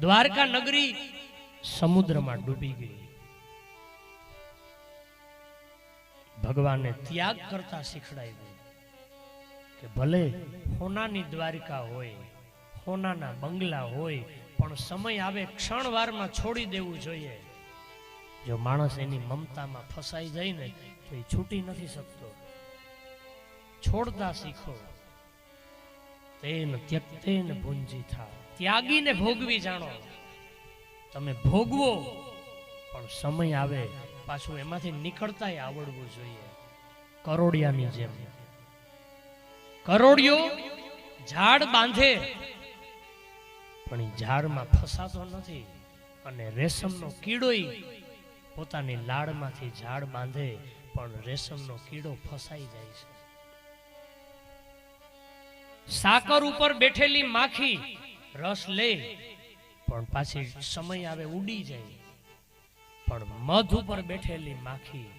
દ્વારકા નગરી સમુદ્રમાં ડૂબી ગઈ. ભગવાને ત્યાગ કરતા શીખડાવ્યું કે ભલે હોનાની દ્વારિકા હોય, હોનાના બંગલા હોય, પણ સમય આવે ક્ષણવારમાં છોડી દેવું જોઈએ. જો માણસ એની મમતામાં ફસાઈ જાય ને તો એ છૂટી નથી શકતો. છોડતા શીખો. તેન ત્યક્તેન ભુંજીથા, ત્યાગીને ભોગવી જાણો. તમે ભોગવો પણ સમય આવે પાછું એમાંથી નીકળતાય આવડવું જોઈએ. કરોડિયાની જેમ. કરોડિયો ઝાડ બાંધે પણ એ ઝાડમાં ફસાતો નથી, અને રેશમનો કીડોય પોતાની લાળમાંથી ઝાડ બાંધે પણ રેશમનો કીડો ફસાઈ જાય છે. સાકર ઉપર બેઠેલી માખી રસ લે પણ પાછી સમય આવે ઉડી જાય, પણ મધ ઉપર બેઠેલી માખી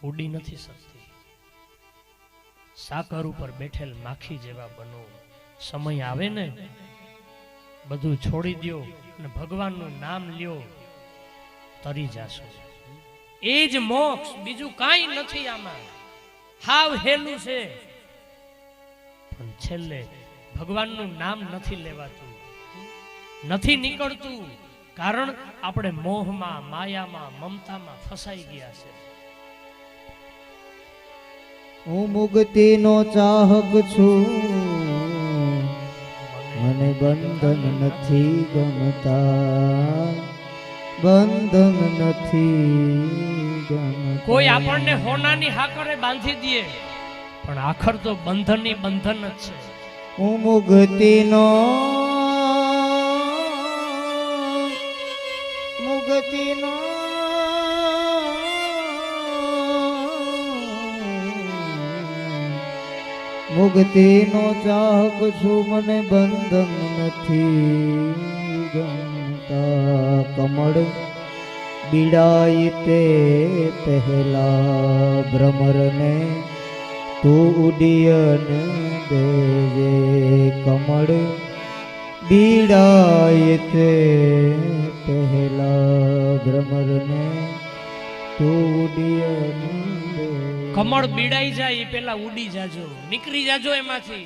ઉડી નથી શકતી. સાકર ઉપર બેઠેલ માખી જેવા બનો. સમય આવે ને બધું છોડી દો અને ભગવાનનું નામ લ્યો, તરી જાશો. એ જ મોક્ષ, બીજું કાંઈ નથી આમાં. હાવ હેલું છે, પણ છેલ્લે ભગવાનનું નામ નથી લેવાતું, નથી નીકળતું. કારણ આપણે મોહમાં, માયામાં, મમતામાં ફસાઈ ગયા છે. હું મુક્તિનો ચાહક છું, મને બંધન નથી ગમતા, બંધન નથી ગમતા. કોઈ આપણને હોનાની હાકરે બાંધી દે પણ આખર તો બંધનની બંધન જ છે. હું મુક્તિનો મુક્તિનો ચાહક છું, મને બંધન નથી ગમતા. કમળ બીડાય તે પહેલા ભ્રમરને તું ઉડિયન દેજે. કમળ બીડાય તે પહેલા ભ્રમરને તું ઉડિયન. કમળ બીડાઈ જાય એ પેલા ઉડી જાજો, નીકળી જાજો એમાંથી.